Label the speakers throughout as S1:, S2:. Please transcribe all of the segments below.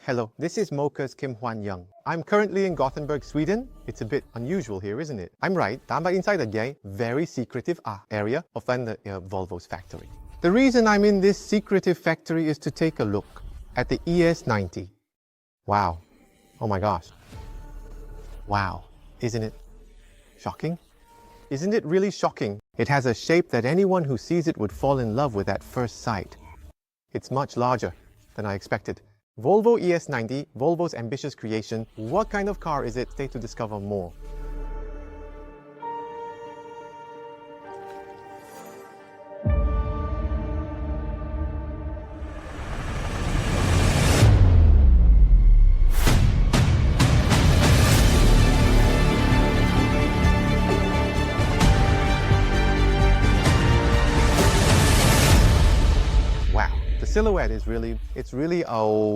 S1: Hello, this is Mocar's Kim Hwan Young. I'm currently in Gothenburg, Sweden. It's a bit unusual here, isn't it? I'm right, I'm inside a gay, very secretive area of Volvo's factory. The reason I'm in this secretive factory is to take a look at the ES90. Wow. Oh my gosh. Wow. Isn't it shocking? Isn't it really shocking? It has a shape that anyone who sees it would fall in love with at first sight. It's much larger than I expected. Volvo ES90, Volvo's ambitious creation. What kind of car is it? Stay to discover more. The silhouette is really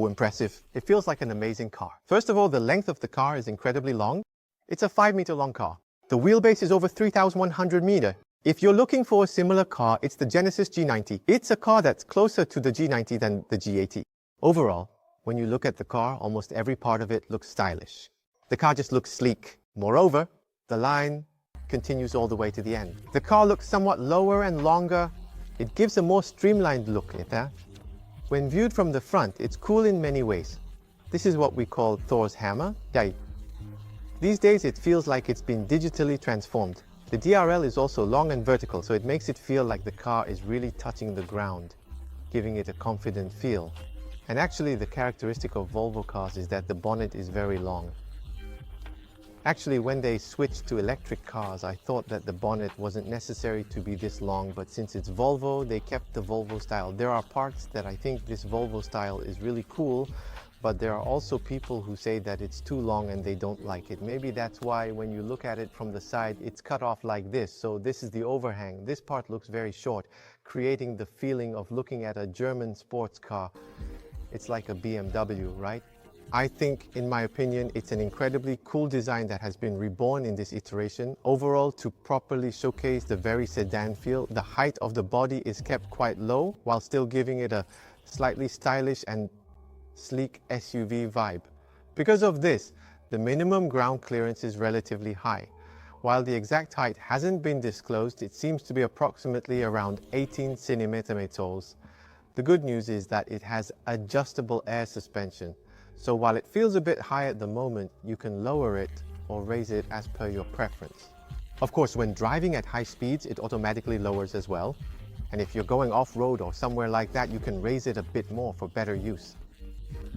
S1: impressive. It feels like an amazing car. First of all, the length of the car is incredibly long. It's a 5-meter long car. The wheelbase is over 3,100 meters. If you're looking for a similar car, it's the Genesis G90. It's a car that's closer to the G90 than the G80. Overall, when you look at the car, almost every part of it looks stylish. The car just looks sleek. Moreover, the line continues all the way to the end. The car looks somewhat lower and longer. It gives a more streamlined look at that. When viewed from the front, it's cool in many ways. This is what we call Thor's hammer. These days it feels like it's been digitally transformed. The DRL is also long and vertical, so it makes it feel like the car is really touching the ground, giving it a confident feel. And actually the characteristic of Volvo cars is that the bonnet is very long. Actually, when they switched to electric cars, I thought that the bonnet wasn't necessary to be this long, but since it's Volvo, they kept the Volvo style. There are parts that I think this Volvo style is really cool, but there are also people who say that it's too long and they don't like it. Maybe that's why when you look at it from the side, it's cut off like this. So this is the overhang. This part looks very short, creating the feeling of looking at a German sports car. It's like a BMW, right? I think, in my opinion, it's an incredibly cool design that has been reborn in this iteration. Overall, to properly showcase the very sedan feel, the height of the body is kept quite low while still giving it a slightly stylish and sleek SUV vibe. Because of this, the minimum ground clearance is relatively high. While the exact height hasn't been disclosed, it seems to be approximately around 18 cm. The good news is that it has adjustable air suspension. So while it feels a bit high at the moment, you can lower it or raise it as per your preference. Of course, when driving at high speeds, it automatically lowers as well. And if you're going off-road or somewhere like that, you can raise it a bit more for better use.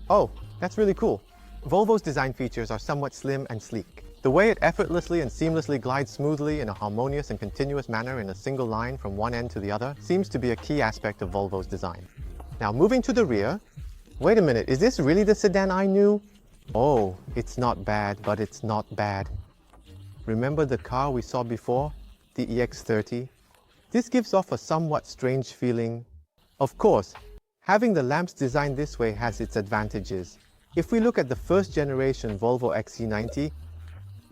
S1: Oh, that's really cool. Volvo's design features are somewhat slim and sleek. The way it effortlessly and seamlessly glides smoothly in a harmonious and continuous manner in a single line from one end to the other seems to be a key aspect of Volvo's design. Now moving to the rear. Wait a minute, is this really the sedan I knew? Oh, it's not bad, but it's not bad. Remember the car we saw before, the EX30? This gives off a somewhat strange feeling. Of course, having the lamps designed this way has its advantages. If we look at the first generation Volvo XC90,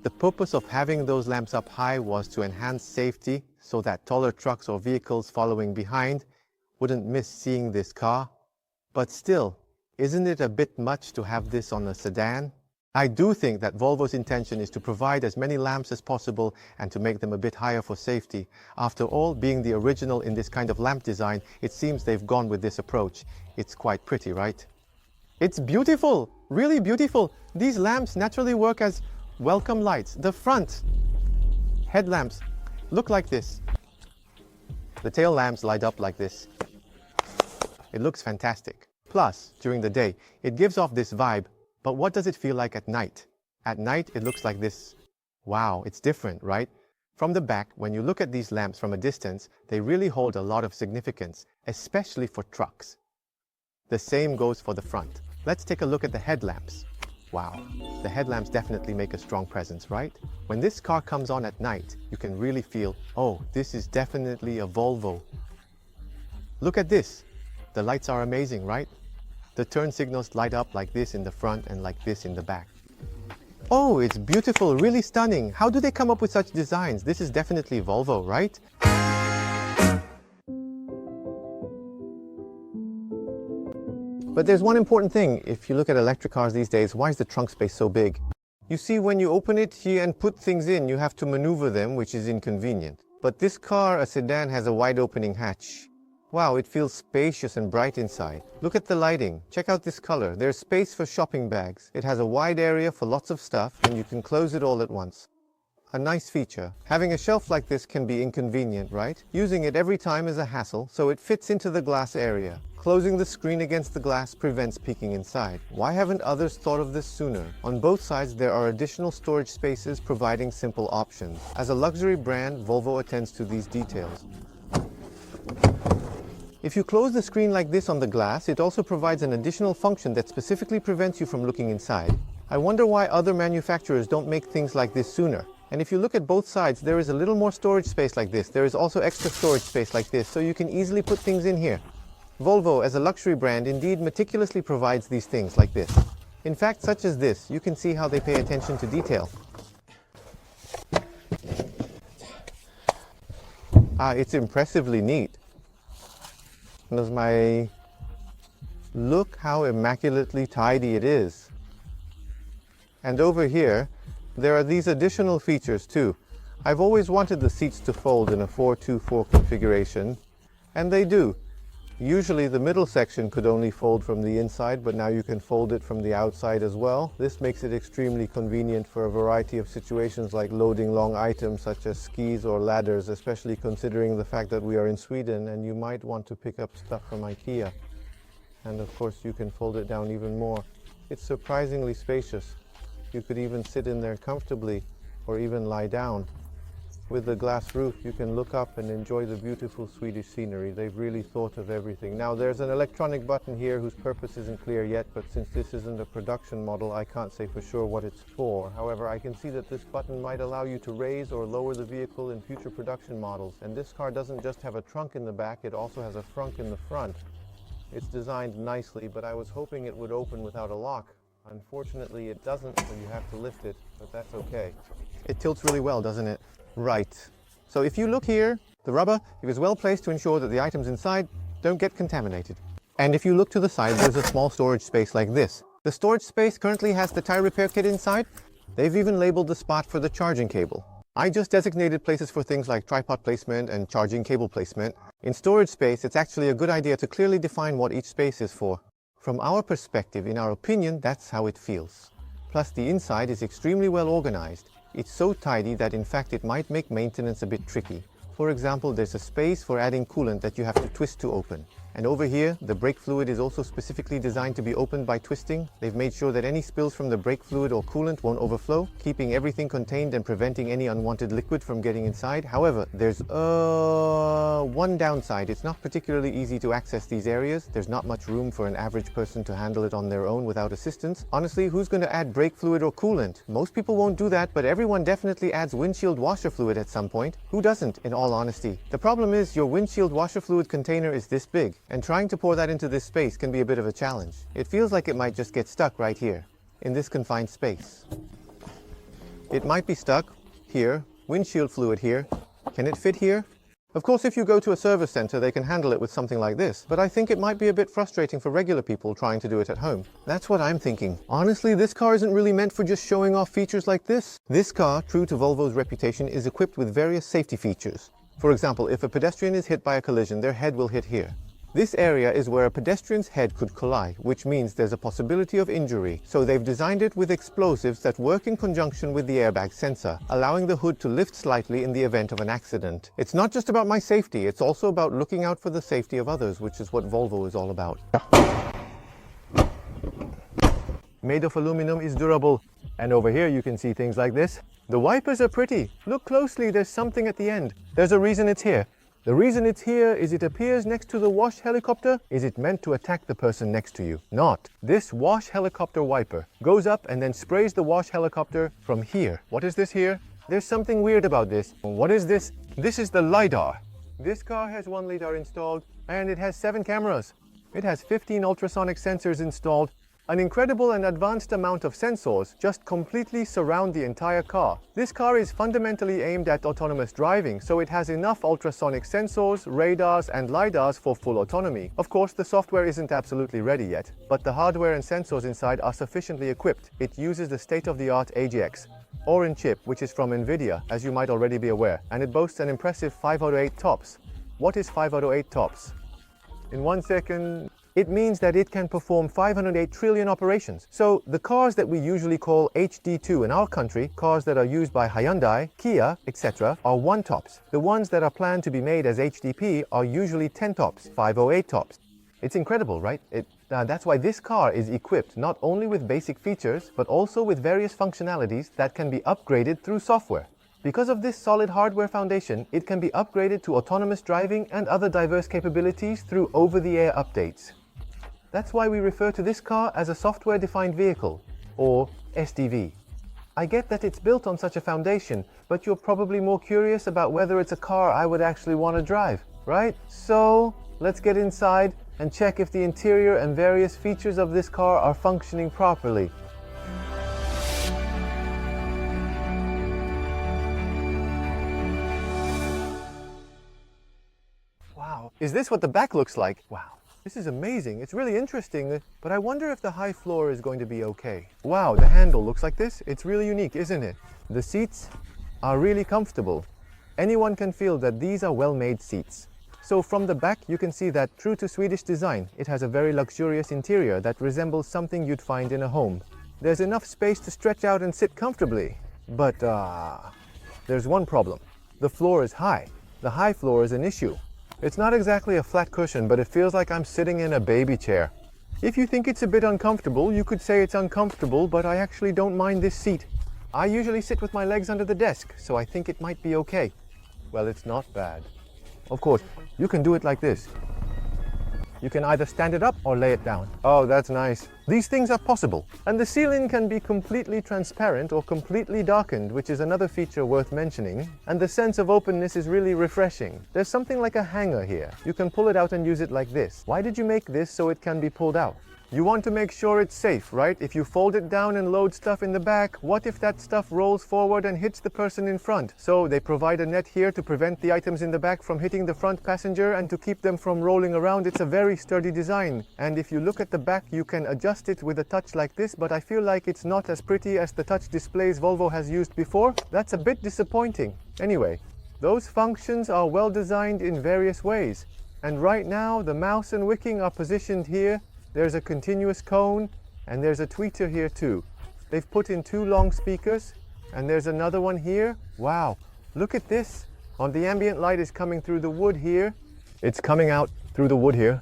S1: the purpose of having those lamps up high was to enhance safety so that taller trucks or vehicles following behind wouldn't miss seeing this car. But still, isn't it a bit much to have this on a sedan? I do think that Volvo's intention is to provide as many lamps as possible and to make them a bit higher for safety. After all, being the original in this kind of lamp design, it seems they've gone with this approach. It's quite pretty, right? It's beautiful, really beautiful. These lamps naturally work as welcome lights. The front headlamps look like this. The tail lamps light up like this. It looks fantastic. Plus, during the day, it gives off this vibe, but what does it feel like at night? At night, it looks like this. Wow, it's different, right? From the back, when you look at these lamps from a distance, they really hold a lot of significance, especially for trucks. The same goes for the front. Let's take a look at the headlamps. Wow, the headlamps definitely make a strong presence, right? When this car comes on at night, you can really feel, oh, this is definitely a Volvo. Look at this. The lights are amazing, right? The turn signals light up like this in the front and like this in the back. Oh, it's beautiful, really stunning. How do they come up with such designs? This is definitely Volvo, right? But there's one important thing. If you look at electric cars these days, why is the trunk space so big? You see, when you open it here and put things in, you have to maneuver them, which is inconvenient. But this car, a sedan, has a wide opening hatch. Wow, it feels spacious and bright inside. Look at the lighting. Check out this color. There's space for shopping bags. It has a wide area for lots of stuff, and you can close it all at once. A nice feature. Having a shelf like this can be inconvenient, right? Using it every time is a hassle, so it fits into the glass area. Closing the screen against the glass prevents peeking inside. Why haven't others thought of this sooner? On both sides there are additional storage spaces providing simple options. As a luxury brand, Volvo attends to these details. If you close the screen like this on the glass, it also provides an additional function that specifically prevents you from looking inside. I wonder why other manufacturers don't make things like this sooner. And if you look at both sides, there is a little more storage space like this. There is also extra storage space like this, so you can easily put things in here. Volvo, as a luxury brand, indeed meticulously provides these things like this. In fact, such as this, you can see how they pay attention to detail. It's impressively neat. Look how immaculately tidy it is. And over here, there are these additional features too. I've always wanted the seats to fold in a 4-2-4 configuration, and they do. Usually the middle section could only fold from the inside, but now you can fold it from the outside as well. This makes it extremely convenient for a variety of situations like loading long items such as skis or ladders, especially considering the fact that we are in Sweden and you might want to pick up stuff from IKEA. And of course you can fold it down even more. It's surprisingly spacious. You could even sit in there comfortably or even lie down. With the glass roof, you can look up and enjoy the beautiful Swedish scenery. They've really thought of everything. Now, there's an electronic button here whose purpose isn't clear yet, but since this isn't a production model, I can't say for sure what it's for. However, I can see that this button might allow you to raise or lower the vehicle in future production models. And this car doesn't just have a trunk in the back, it also has a frunk in the front. It's designed nicely, but I was hoping it would open without a lock. Unfortunately, it doesn't, so you have to lift it, but that's okay. It tilts really well, doesn't it? Right. So if you look here, the rubber is well placed to ensure that the items inside don't get contaminated. And if you look to the side, there's a small storage space like this. The storage space currently has the tire repair kit inside. They've even labeled the spot for the charging cable. I just designated places for things like tripod placement and charging cable placement. In storage space, it's actually a good idea to clearly define what each space is for. From our perspective, in our opinion, that's how it feels. Plus, the inside is extremely well organized. It's so tidy that in fact it might make maintenance a bit tricky. For example, there's a space for adding coolant that you have to twist to open. And over here, the brake fluid is also specifically designed to be opened by twisting. They've made sure that any spills from the brake fluid or coolant won't overflow, keeping everything contained and preventing any unwanted liquid from getting inside. However, there's one downside. It's not particularly easy to access these areas. There's not much room for an average person to handle it on their own without assistance. Honestly, who's going to add brake fluid or coolant? Most people won't do that, but everyone definitely adds windshield washer fluid at some point. Who doesn't, in all honesty? The problem is your windshield washer fluid container is this big, and trying to pour that into this space can be a bit of a challenge. It feels like it might just get stuck right here, in this confined space. It might be stuck here, windshield fluid here. Can it fit here? Of course, if you go to a service center, they can handle it with something like this, but I think it might be a bit frustrating for regular people trying to do it at home. That's what I'm thinking. Honestly, this car isn't really meant for just showing off features like this. This car, true to Volvo's reputation, is equipped with various safety features. For example, if a pedestrian is hit by a collision, their head will hit here. This area is where a pedestrian's head could collide, which means there's a possibility of injury. So they've designed it with explosives that work in conjunction with the airbag sensor, allowing the hood to lift slightly in the event of an accident. It's not just about my safety, it's also about looking out for the safety of others, which is what Volvo is all about. Made of aluminum, is durable. And over here you can see things like this. The wipers are pretty. Look closely, there's something at the end. There's a reason it's here. The reason it's here is it appears next to the wash helicopter. Is it meant to attack the person next to you? Not. This wash helicopter wiper goes up and then sprays the wash helicopter from here. What is this here? There's something weird about this. What is this? This is the LiDAR. This car has one LiDAR installed and it has 7 cameras. It has 15 ultrasonic sensors installed An incredible and advanced amount of sensors just completely surround the entire car. This car is fundamentally aimed at autonomous driving, so it has enough ultrasonic sensors, radars, and lidars for full autonomy. Of course, the software isn't absolutely ready yet, but the hardware and sensors inside are sufficiently equipped. It uses the state-of-the-art AGX Orin chip, which is from NVIDIA, as you might already be aware, and it boasts an impressive 5 out of 8 tops. What is 5 out of 8 tops? In 1 second, it means that it can perform 508 trillion operations. So the cars that we usually call HD2 in our country, cars that are used by Hyundai, Kia, etc., are 1 tops. The ones that are planned to be made as HDP are usually 10 tops, 508 tops. It's incredible, right? That's why this car is equipped not only with basic features, but also with various functionalities that can be upgraded through software. Because of this solid hardware foundation, it can be upgraded to autonomous driving and other diverse capabilities through over-the-air updates. That's why we refer to this car as a software-defined vehicle, or SDV. I get that it's built on such a foundation, but you're probably more curious about whether it's a car I would actually want to drive, right? So, let's get inside and check if the interior and various features of this car are functioning properly. Wow, is this what the back looks like? Wow. This is amazing. It's really interesting, but I wonder if the high floor is going to be okay. Wow, the handle looks like this. It's really unique, isn't it? The seats are really comfortable. Anyone can feel that these are well-made seats. So from the back, you can see that true to Swedish design, it has a very luxurious interior that resembles something you'd find in a home. There's enough space to stretch out and sit comfortably. But there's one problem. The floor is high. The high floor is an issue. It's not exactly a flat cushion, but it feels like I'm sitting in a baby chair. If you think it's a bit uncomfortable, you could say it's uncomfortable, but I actually don't mind this seat. I usually sit with my legs under the desk, so I think it might be okay. Well, it's not bad. Of course, you can do it like this. You can either stand it up or lay it down. Oh, that's nice. These things are possible. And the ceiling can be completely transparent or completely darkened, which is another feature worth mentioning. And the sense of openness is really refreshing. There's something like a hanger here. You can pull it out and use it like this. Why did you make this so it can be pulled out? You want to make sure it's safe, right? If you fold it down and load stuff in the back, what if that stuff rolls forward and hits the person in front? So they provide a net here to prevent the items in the back from hitting the front passenger and to keep them from rolling around. It's a very sturdy design. And if you look at the back, you can adjust it with a touch like this, but I feel like it's not as pretty as the touch displays Volvo has used before. That's a bit disappointing. Anyway, those functions are well designed in various ways. And right now, the mouse and wicking are positioned here. There's a continuous cone, and there's a tweeter here too. They've put in 2 long speakers, and there's another one here. Wow, look at this. The ambient light is coming through the wood here. It's coming out through the wood here.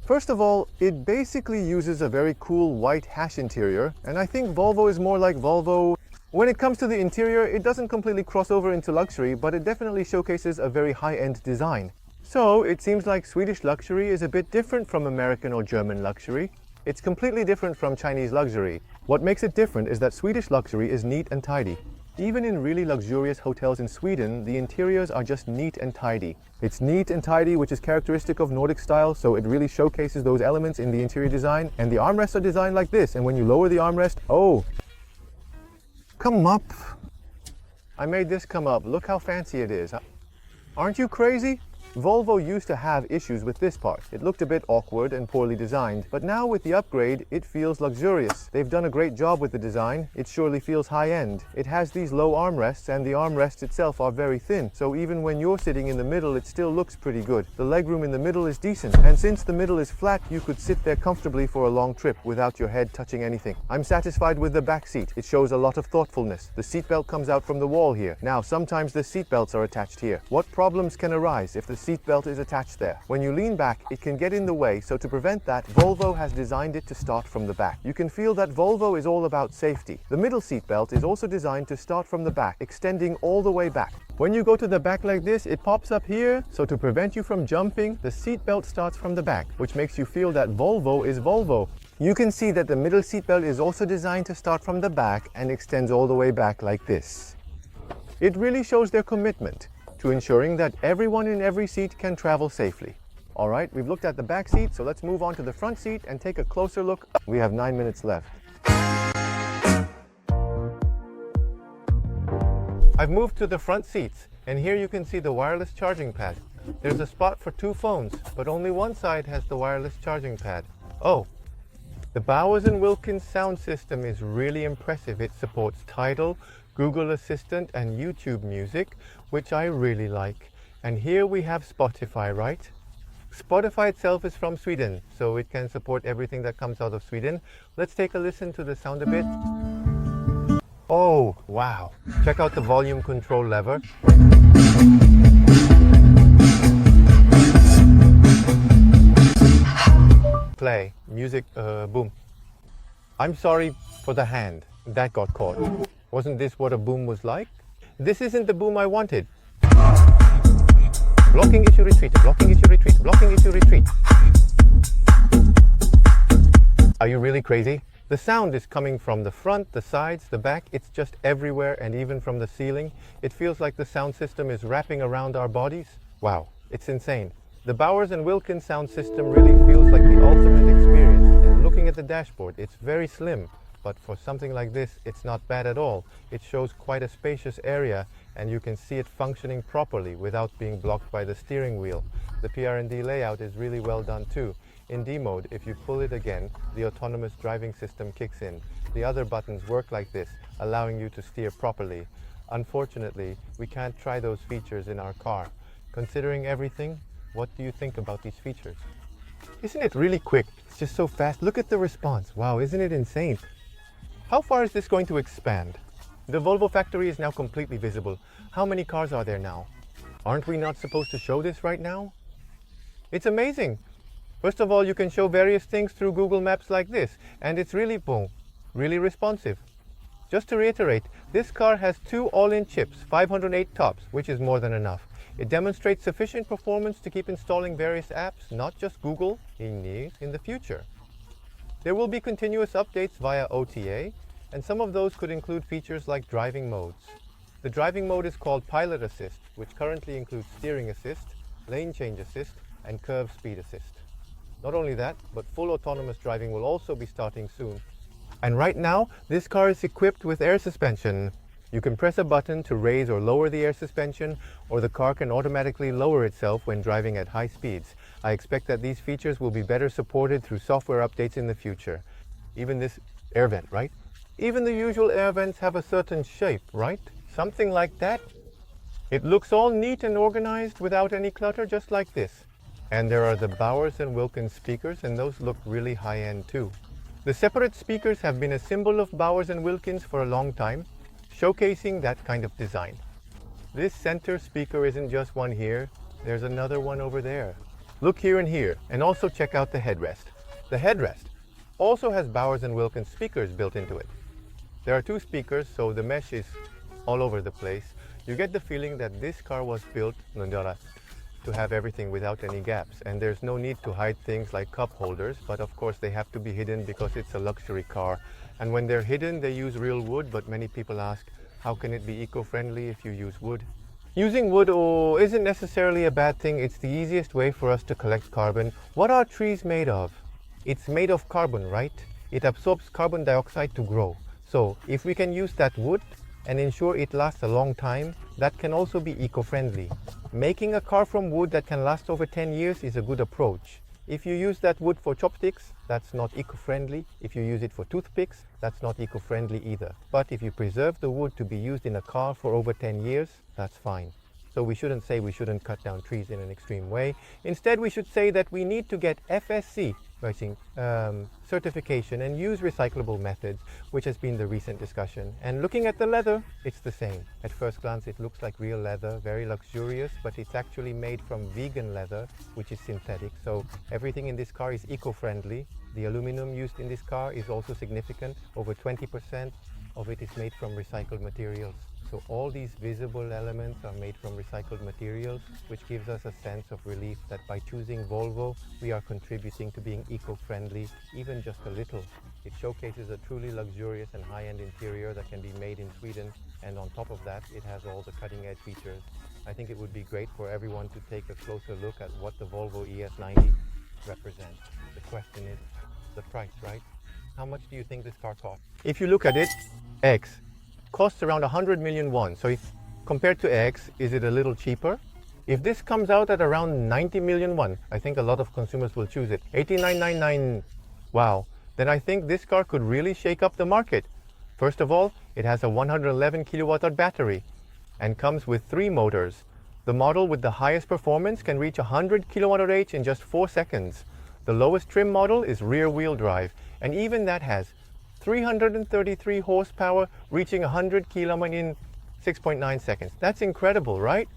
S1: First of all, it basically uses a very cool white hash interior, and I think Volvo is more like Volvo. When it comes to the interior, it doesn't completely cross over into luxury, but it definitely showcases a very high-end design. So it seems like Swedish luxury is a bit different from American or German luxury. It's completely different from Chinese luxury. What makes it different is that Swedish luxury is neat and tidy. Even in really luxurious hotels in Sweden, the interiors are just neat and tidy. It's neat and tidy, which is characteristic of Nordic style, so it really showcases those elements in the interior design. And the armrests are designed like this, and when you lower the armrest, oh, come up. I made this come up. Look how fancy it is. Aren't you crazy? Volvo used to have issues with this part. It looked a bit awkward and poorly designed, but now with the upgrade, it feels luxurious. They've done a great job with the design. It surely feels high-end. It has these low armrests, and the armrests itself are very thin, so even when you're sitting in the middle, it still looks pretty good. The legroom in the middle is decent, and since the middle is flat, you could sit there comfortably for a long trip without your head touching anything. I'm satisfied with the back seat. It shows a lot of thoughtfulness. The seatbelt comes out from the wall here. Now, sometimes the seatbelts are attached here. What problems can arise if the seatbelt is attached there? When you lean back, it can get in the way, so to prevent that, Volvo has designed it to start from the back. You can feel that Volvo is all about safety. The middle seatbelt is also designed to start from the back, extending all the way back. When you go to the back like this, it pops up here, so to prevent you from jumping, the seatbelt starts from the back, which makes you feel that Volvo is Volvo. You can see that the middle seatbelt is also designed to start from the back and extends all the way back like this. It really shows their commitment to ensuring that everyone in every seat can travel safely. All right, we've looked at the back seat, so let's move on to the front seat and take a closer look. We have 9 minutes left. I've moved to the front seats, and here you can see the wireless charging pad. There's a spot for 2 phones, but only one side has the wireless charging pad. Oh, the Bowers & Wilkins sound system is really impressive. It supports Tidal, Google Assistant, and YouTube Music, which I really like. And here we have Spotify, right? Spotify itself is from Sweden, so it can support everything that comes out of Sweden. Let's take a listen to the sound a bit. Oh, wow. Check out the volume control lever. Play. Music, boom. I'm sorry for the hand. That got caught. Wasn't this what a boom was like? This isn't the boom I wanted. Blocking if you retreat, blocking if you retreat, blocking if you retreat. Are you really crazy? The sound is coming from the front, the sides, the back. It's just everywhere, and even from the ceiling. It feels like the sound system is wrapping around our bodies. Wow, it's insane. The Bowers & Wilkins sound system really feels like the ultimate experience. And looking at the dashboard, it's very slim. But for something like this, it's not bad at all. It shows quite a spacious area, and you can see it functioning properly without being blocked by the steering wheel. The PR&D layout is really well done too. In D mode, if you pull it again, the autonomous driving system kicks in. The other buttons work like this, allowing you to steer properly. Unfortunately, we can't try those features in our car. Considering everything, what do you think about these features? Isn't it really quick? It's just so fast. Look at the response. Wow, isn't it insane? How far is this going to expand? The Volvo factory is now completely visible. How many cars are there now? Aren't we not supposed to show this right now? It's amazing. First of all, you can show various things through Google Maps like this, and it's really boom, really responsive. Just to reiterate, this car has 2 all-in chips, 508 tops, which is more than enough. It demonstrates sufficient performance to keep installing various apps, not just Google, in the future. There will be continuous updates via OTA, and some of those could include features like driving modes. The driving mode is called Pilot Assist, which currently includes Steering Assist, Lane Change Assist, and Curve Speed Assist. Not only that, but full autonomous driving will also be starting soon. And right now, this car is equipped with air suspension. You can press a button to raise or lower the air suspension, or the car can automatically lower itself when driving at high speeds. I expect that these features will be better supported through software updates in the future. Even this air vent, right? Even the usual air vents have a certain shape, right? Something like that. It looks all neat and organized without any clutter, just like this. And there are the Bowers & Wilkins speakers, and those look really high-end too. The separate speakers have been a symbol of Bowers & Wilkins for a long time, showcasing that kind of design. This center speaker isn't just one here, there's another one over there. Look here and here, and also check out the headrest. The headrest also has Bowers & Wilkins speakers built into it. There are 2 speakers, so the mesh is all over the place. You get the feeling that this car was built to have everything without any gaps, and there's no need to hide things like cup holders, but of course they have to be hidden because it's a luxury car. And when they're hidden, they use real wood, but many people ask, how can it be eco-friendly if you use wood? Using wood isn't necessarily a bad thing. It's the easiest way for us to collect carbon. What are trees made of? It's made of carbon, right? It absorbs carbon dioxide to grow. So if we can use that wood and ensure it lasts a long time, that can also be eco-friendly. Making a car from wood that can last over 10 years is a good approach. If you use that wood for chopsticks, that's not eco-friendly. If you use it for toothpicks, that's not eco-friendly either. But if you preserve the wood to be used in a car for over 10 years, that's fine. So we shouldn't say we shouldn't cut down trees in an extreme way. Instead, we should say that we need to get FSC certification and use recyclable methods, which has been the recent discussion. And looking at the leather, it's the same. At first glance, it looks like real leather, very luxurious, but it's actually made from vegan leather, which is synthetic. So everything in this car is eco-friendly. The aluminum used in this car is also significant. Over 20% of it is made from recycled materials. So all these visible elements are made from recycled materials, which gives us a sense of relief that by choosing Volvo, we are contributing to being eco-friendly, even just a little. It showcases a truly luxurious and high-end interior that can be made in Sweden, and on top of that, it has all the cutting-edge features. I think it would be great for everyone to take a closer look at what the Volvo ES90 represents. The question is the price, right? How much do you think this car costs? If you look at it, X costs around 100 million won. So compared to X, is it a little cheaper? If this comes out at around 90 million won, I think a lot of consumers will choose it. 8999, wow. Then I think this car could really shake up the market. First of all, it has a 111 kilowatt-hour battery and comes with 3 motors. The model with the highest performance can reach 100 kWh in just 4 seconds. The lowest trim model is rear-wheel drive, and even that has 333 horsepower, reaching 100 km in 6.9 seconds. That's incredible, right?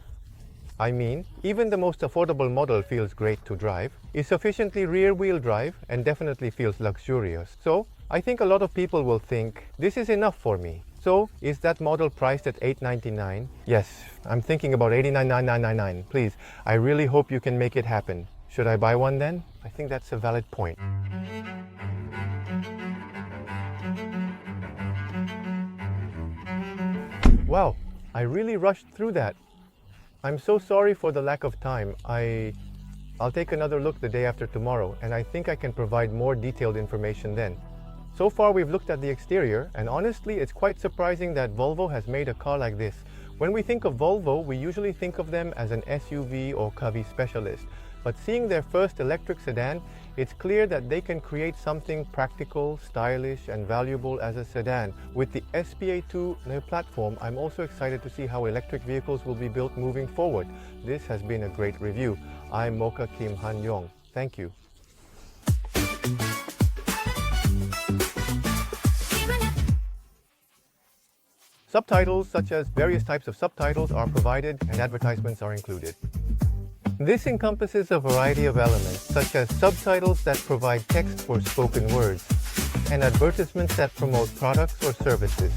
S1: I mean, even the most affordable model feels great to drive, is sufficiently rear-wheel drive, and definitely feels luxurious. So, I think a lot of people will think, this is enough for me. So, is that model priced at $899? Yes, I'm thinking about $89,999. Please, I really hope you can make it happen. Should I buy one then? I think that's a valid point. Wow, I really rushed through that. I'm so sorry for the lack of time. I'll take another look the day after tomorrow, and I think I can provide more detailed information then. So far we've looked at the exterior, and honestly it's quite surprising that Volvo has made a car like this. When we think of Volvo, we usually think of them as an SUV or covey specialist. But seeing their first electric sedan, it's clear that they can create something practical, stylish, and valuable as a sedan. With the SPA2 new platform, I'm also excited to see how electric vehicles will be built moving forward. This has been a great review. I'm Mocar Kim Han-yong. Thank you. Subtitles, such as various types of subtitles, are provided and advertisements are included. This encompasses a variety of elements, such as subtitles that provide text for spoken words, and advertisements that promote products or services.